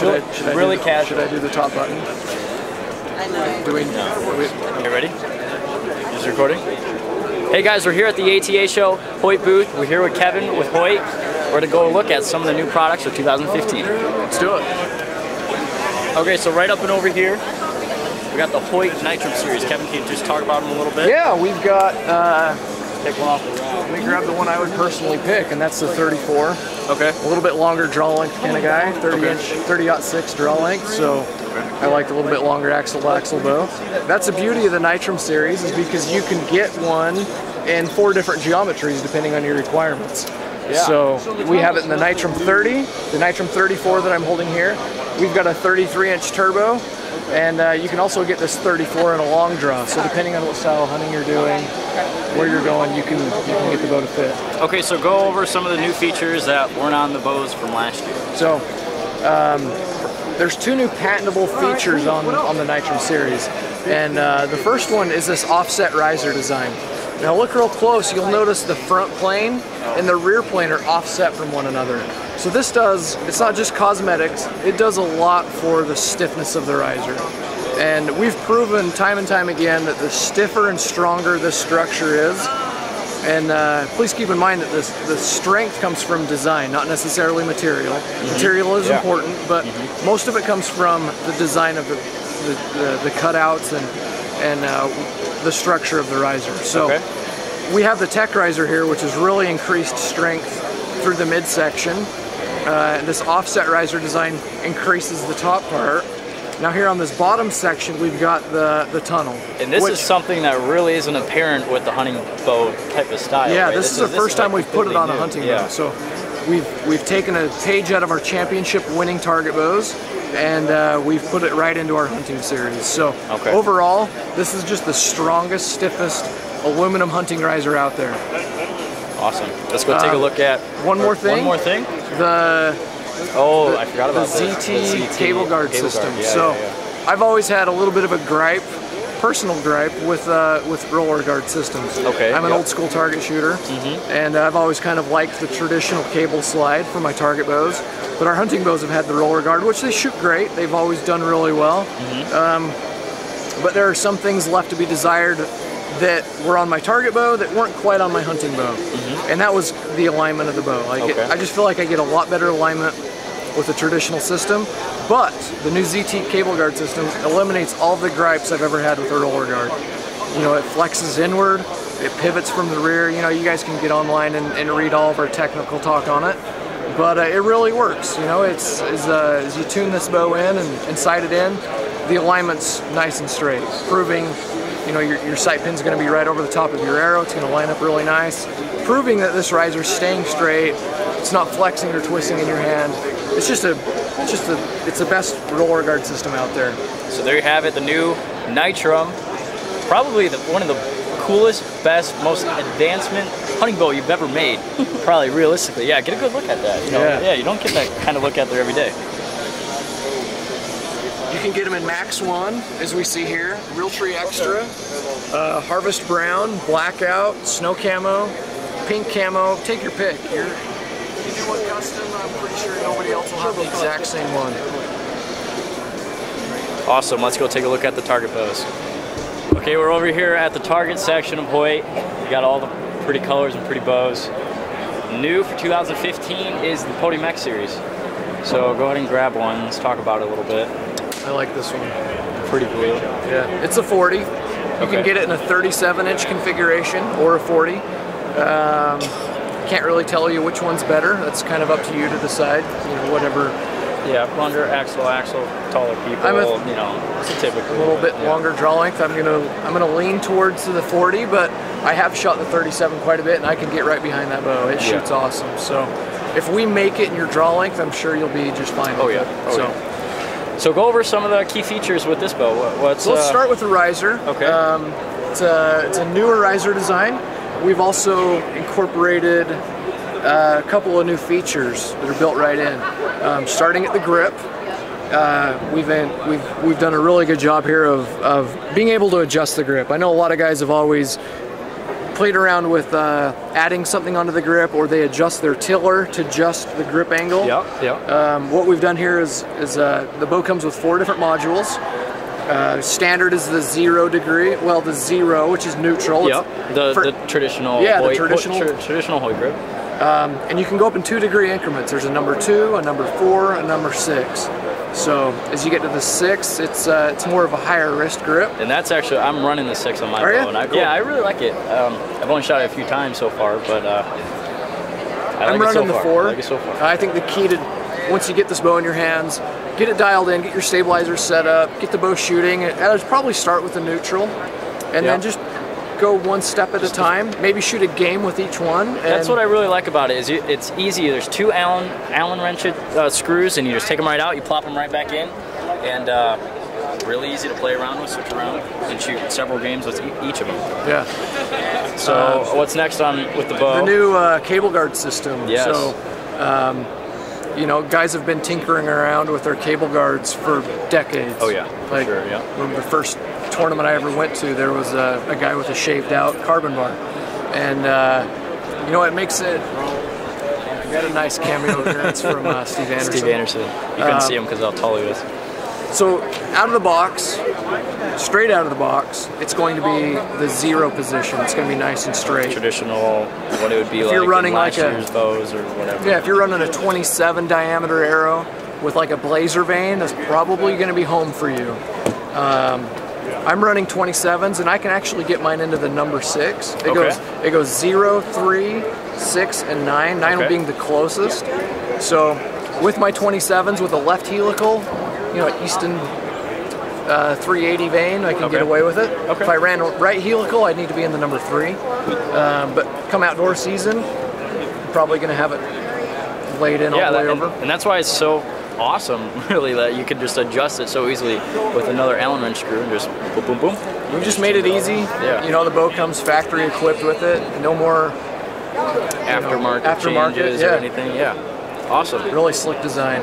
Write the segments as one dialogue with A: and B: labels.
A: Should I
B: really casual.
A: Should I do the top button?
C: I know.
B: You ready? Is it recording? Hey guys, we're here at the ATA show, Hoyt booth. We're here with Kevin with Hoyt. We're going to go look at some of the new products of 2015.
A: Let's do it.
B: Okay, so right up and over here, we got the Hoyt Nitrum series. Kevin, can you just talk about them a little bit?
A: Yeah, we've got,
B: Pick one off the rack.
A: let me grab the one I would personally pick, and that's the 34.
B: Okay.
A: A little bit longer draw length kind of guy, 30-06 draw length, so I like a little bit longer axle-to-axle bow. That's the beauty of the Nitrum series, is because you can get one in 4 different geometries depending on your requirements.
B: Yeah.
A: So we have it in the Nitrum 30, the Nitrum 34 that I'm holding here. We've got a 33-inch turbo, and you can also get this 34 in a long draw. So depending on what style of hunting you're doing, where you're going, you can get the bow to fit.
B: Okay, so go over some of the new features that weren't on the bows from last year.
A: So there's 2 new patentable features on the Nitrum series, and the first one is this offset riser design. Now look real close, you'll notice the front plane and the rear plane are offset from one another. So this does, it's not just cosmetics, it does a lot for the stiffness of the riser. And we've proven time and time again that the stiffer and stronger this structure is, and please keep in mind that the strength comes from design, not necessarily material. Material is important, but most of it comes from the design of the cutouts and the structure of the riser. So we have the Tech riser here, which has really increased strength through the midsection. This offset riser design increases the top part. Now here on this bottom section, we've got the tunnel. And
B: this is something that really isn't apparent with the hunting bow type of style.
A: Yeah,
B: right?
A: this is the first time we've put it on a hunting bow. So we've taken a page out of our championship winning target bows, and we've put it right into our hunting series. So overall, this is just the strongest, stiffest aluminum hunting riser out there.
B: Awesome. Let's go take a look at
A: one more thing.
B: One more thing.
A: I forgot about the ZT cable guard system. I've always had a little bit of a gripe, personal gripe, with roller guard systems. I'm an old school target shooter, and I've always kind of liked the traditional cable slide for my target bows. But our hunting bows have had the roller guard, which they shoot great. They've always done really well. But there are some things left to be desired that were on my target bow that weren't quite on my hunting bow. And that was the alignment of the bow. I just feel like I get a lot better alignment with the traditional system, but the new ZT cable guard system eliminates all the gripes I've ever had with a roller guard. You know, it flexes inward, it pivots from the rear. You know, you guys can get online and read all of our technical talk on it, but it really works. You know, as you tune this bow in and sight it in, the alignment's nice and straight, proving, you know, your sight pin's going to be right over the top of your arrow. It's going to line up really nice, proving that this riser's staying straight. It's not flexing or twisting in your hand. It's the best roller guard system out there.
B: So there you have it, the new Nitrum, probably one of the coolest, best, most advancement hunting bow you've ever made. Probably realistically, yeah. Get a good look at that. You know? Yeah, you don't get that kind of look out there every day.
A: You can get them in Max 1, as we see here, Realtree Extra, Harvest Brown, Blackout, Snow Camo, Pink Camo, take your pick. If you do one custom, I'm pretty sure nobody else will have the exact same one.
B: Awesome, let's go take a look at the target bows. Okay, we're over here at the target section of Hoyt. We got all the pretty colors and pretty bows. New for 2015 is the Podium X-Series. So go ahead and grab one, let's talk about it a little bit.
A: I like this one.
B: Pretty cool.
A: Yeah, it's a 40. You can get it in a 37-inch configuration or a 40. Can't really tell you which one's better. That's kind of up to you to decide. You know, whatever.
B: Yeah, longer axle, taller people. You know, it's a typical.
A: A little bit longer draw length. I'm gonna lean towards the 40, but I have shot the 37 quite a bit, and I can get right behind that bow. It shoots awesome. So if we make it in your draw length, I'm sure you'll be just fine.
B: So go over some of the key features with this bow.
A: So let's start with the riser. It's a newer riser design. We've also incorporated a couple of new features that are built right in. Starting at the grip, we've done a really good job here of being able to adjust the grip. I know a lot of guys have always played around with adding something onto the grip, or they adjust their tiller to just the grip angle. What we've done here is the bow comes with 4 different modules. Standard is the 0 degree, well, the 0, which is neutral.
B: The traditional Hoyt, traditional Hoyt grip.
A: And you can go up in 2-degree increments. There's a number 2, a number 4, a number 6. So as you get to the 6, it's more of a higher wrist grip.
B: And that's actually, I'm running the 6 on my bow. And
A: cool.
B: Yeah, I really like it. I've only shot it a few times so far, but
A: I'm running the 4.
B: I like it so far.
A: I think the key to, once you get this bow in your hands, get it dialed in, get your stabilizer set up, get the bow shooting. I'd probably start with the neutral, and then just go one step at a time. Maybe shoot a game with each one.
B: That's what I really like about it. Is it's easy. There's 2 Allen wrench screws, and you just take them right out. You plop them right back in, and really easy to play around with, switch around, and shoot several games with each of them.
A: Yeah.
B: So what's next with the bow?
A: The new cable guard system.
B: Yes.
A: So, you know, guys have been tinkering around with their cable guards for decades.
B: Oh yeah,
A: like
B: sure, yeah.
A: The first tournament I ever went to, there was a guy with a shaved out carbon bar, and you know, it makes it. I got a nice cameo appearance from Steve Anderson.
B: Steve Anderson. You couldn't see him because how tall he was.
A: So out of the box, straight out of the box, it's going to be the 0 position. It's going to be nice and straight.
B: Traditional, what it would be
A: if
B: like
A: you're running
B: in last
A: like
B: year's bows or whatever.
A: Yeah, if you're running a 27 diameter arrow with like a blazer vein, that's probably going to be home for you. I'm running 27s, and I can actually get mine into the number 6. It goes 0, 3, 6, and 9. 9 being the closest. So with my 27s with a left helical, you know, Easton 380 vein, I can get away with it. If I ran right helical, I'd need to be in the number 3. But come outdoor season, I'm probably going to have it laid in all the way over.
B: And that's why it's so awesome, really, that you could just adjust it so easily with another Allen wrench screw and just boom, boom, boom.
A: We just made it easy. You know, the bow comes factory equipped with it. No more
B: aftermarket changes or anything. Awesome.
A: Really slick design.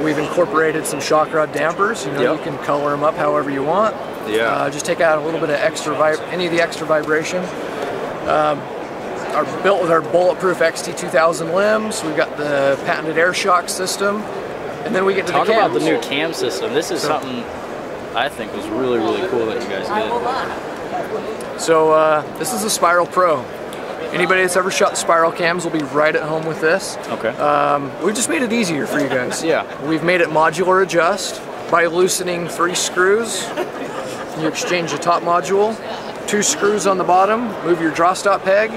A: We've incorporated some shock rod dampers. You know, you can color them up however you want. Just take out a little bit of extra any of the extra vibration. Are built with our bulletproof XT2000 limbs. We've got the patented air shock system, and then we get to the cams.
B: Talk about the new cam system. This is something I think was really, really cool that you guys did.
A: So this is a Spiral Pro. Anybody that's ever shot Spiral cams will be right at home with this. We've just made it easier for you guys. We've made it modular adjust by loosening 3 screws. You exchange the top module, 2 screws on the bottom, move your draw stop peg,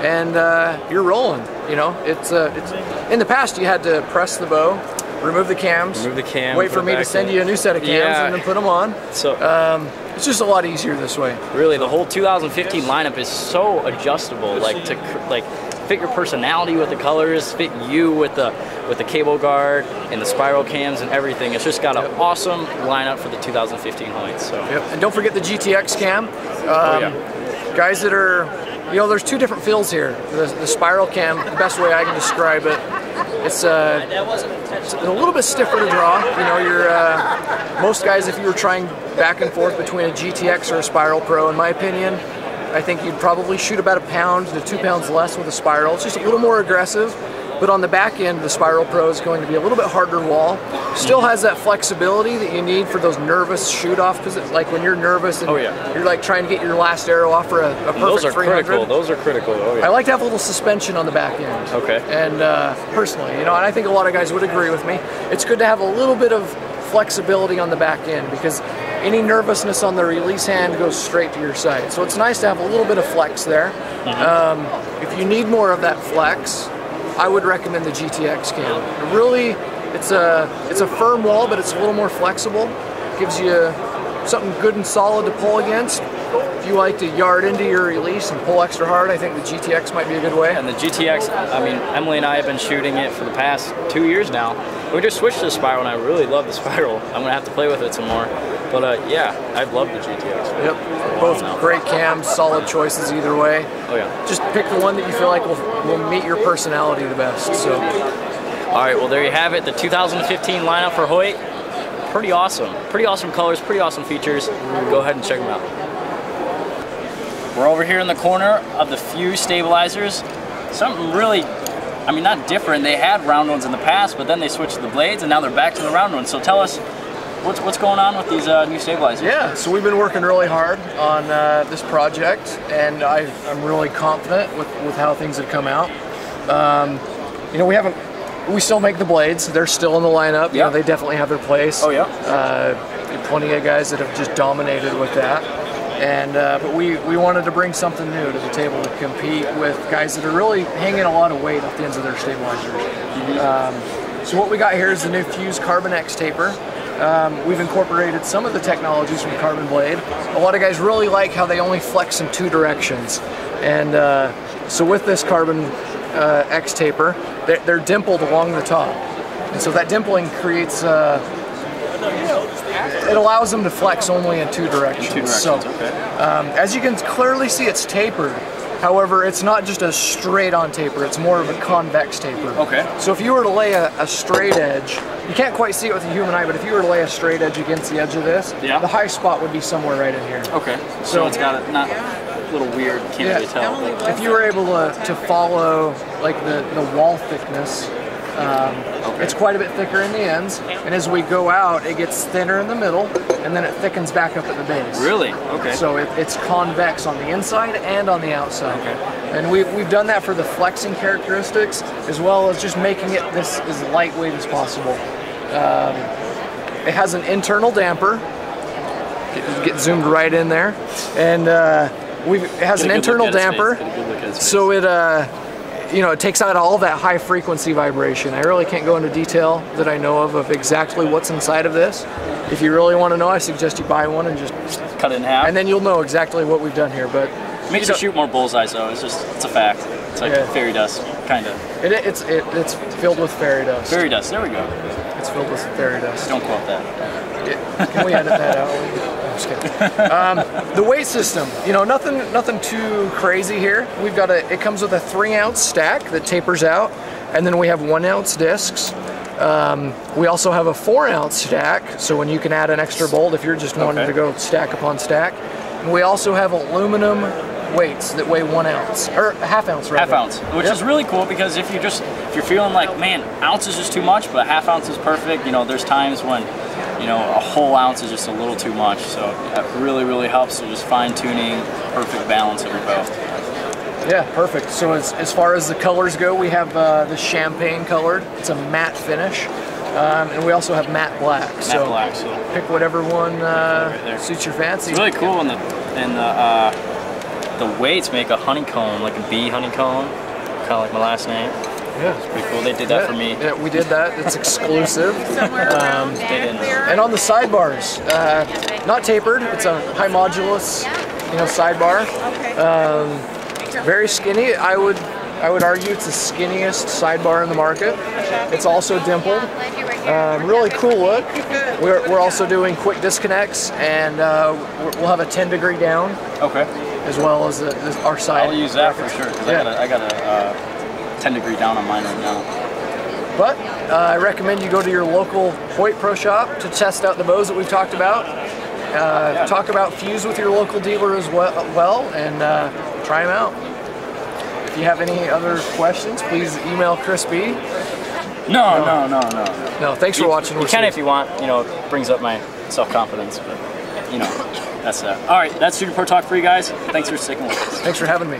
A: and you're rolling. You know, it's in the past you had to press the bow, remove the cams, wait for me to send you a new set of cams, and then put them on. So it's just a lot easier this way.
B: Really, the whole 2015 lineup is so adjustable, like to fit your personality with the colors, fit you with the cable guard and the spiral cams and everything. It's just got an awesome lineup for the 2015 Hoyt. So
A: and don't forget the Gtx Cam. Guys that are, you know, there's 2 different feels here. The spiral cam, the best way I can describe it, it's a little bit stiffer to draw. You know, you're most guys, if you were trying back and forth between a GTX or a Spiral Pro, in my opinion, I think you'd probably shoot about 1 pound to 2 pounds less with a Spiral. It's just a little more aggressive. But on the back end, the Spiral Pro is going to be a little bit harder wall. Still has that flexibility that you need for those nervous shoot-off positions, like when you're nervous and you're like trying to get your last arrow off for a perfect 300.
B: Those are critical. Those are critical.
A: I like to have a little suspension on the back end. And personally, you know, and I think a lot of guys would agree with me. It's good to have a little bit of flexibility on the back end because any nervousness on the release hand goes straight to your sight. So it's nice to have a little bit of flex there. If you need more of that flex, I would recommend the Gtx Cam. Really, it's a firm wall, but it's a little more flexible. Gives you something good and solid to pull against. If you like to yard into your release and pull extra hard, I think the GTX might be a good way.
B: And the GTX, I mean, Emily and I have been shooting it for the past 2 years now. We just switched to the Spiral, and I really love the Spiral. I'm going to have to play with it some more. But yeah, I love the GTX.
A: Both great cams, solid choices either way. Just pick the one that you feel like will meet your personality the best. So.
B: All right, well there you have it, the 2015 lineup for Hoyt. Pretty awesome. Pretty awesome colors, pretty awesome features. Go ahead and check them out. We're over here in the corner of the fuse stabilizers. Something really, I mean, not different. They had round ones in the past, but then they switched to the blades, and now they're back to the round ones. So tell us, what's going on with these new stabilizers?
A: Yeah, so we've been working really hard on this project, and I'm really confident with how things have come out. You know, we still make the blades. They're still in the lineup. You know, they definitely have their place.
B: Oh yeah.
A: Plenty of guys that have just dominated with that. And but we wanted to bring something new to the table to compete with guys that are really hanging a lot of weight off the ends of their stabilizers. So what we got here is the new Fuse Carbon X taper. We've incorporated some of the technologies from Carbon Blade. A lot of guys really like how they only flex in 2 directions. And so with this Carbon X taper, they're dimpled along the top. And so that dimpling creates, it allows them to flex only in 2 directions. So as you can clearly see, it's tapered. However, it's not just a straight-on taper, it's more of a convex taper.
B: Okay.
A: So if you were to lay a straight edge, you can't quite see it with the human eye, but if you were to lay a straight edge against the edge of this, the high spot would be somewhere right in here. Okay.
B: So it's got a little weird, can't really tell.
A: If you were able to follow like the wall thickness, it's quite a bit thicker in the ends, and as we go out, it gets thinner in the middle, and then it thickens back up at the base.
B: Really? Okay.
A: So it's convex on the inside and on the outside. Okay. And we've done that for the flexing characteristics, as well as just making it this as lightweight as possible. It has an internal damper. Get zoomed right in there, and it has an internal damper, so it you know, it takes out all that high frequency vibration. I really can't go into detail that I know of exactly what's inside of this. If you really want to know, I suggest you buy one and just
B: cut it in half,
A: and then you'll know exactly what we've done here. But
B: it makes you shoot more bullseyes, though. It's a fact. It's like fairy dust, kind of.
A: It's filled with fairy dust.
B: Fairy dust. There we go.
A: It's filled with fairy dust.
B: Don't quote that.
A: Can we edit that out? I'm just kidding. The weight system, you know, nothing too crazy here. We've got it comes with a 3-ounce stack that tapers out, and then we have 1-ounce discs. We also have a 4-ounce stack, so when you can add an extra bolt if you're just wanting to go stack upon stack. And we also have aluminum weights that weigh 1 ounce, or a half ounce rather.
B: Half ounce, which is really cool, because if you're feeling like, man, ounce is just too much, but half ounce is perfect. You know, there's times when, you know, a whole ounce is just a little too much. So that really helps with just fine tuning, perfect balance of your bow.
A: Yeah, perfect. So as far as the colors go, we have the champagne colored. It's a matte finish. And we also have matte black. So pick whatever one suits your fancy.
B: It's really cool, and the weights make a honeycomb, like a bee honeycomb, kind of like my last name.
A: Yeah,
B: it's pretty cool. They did that for me.
A: Yeah, we did that. It's exclusive. And on the sidebars, not tapered. It's a high modulus, you know, sidebar. Very skinny. I would argue it's the skinniest sidebar in the market. It's also dimpled. Really cool look. We're also doing quick disconnects, and we'll have a 10-degree down. Okay. As well as our side.
B: I'll use that for sure, because I got a 10-degree down on mine right now.
A: But I recommend you go to your local Hoyt Pro Shop to test out the bows that we've talked about. Talk about Fuse with your local dealer as well, and try them out. If you have any other questions, please email Chris B.
B: No,
A: thanks for watching.
B: You can if you want. You know, it brings up my self-confidence, but you know, that's that. All right, that's Super Pro Talk for you guys. Thanks for sticking with us.
A: Thanks for having me.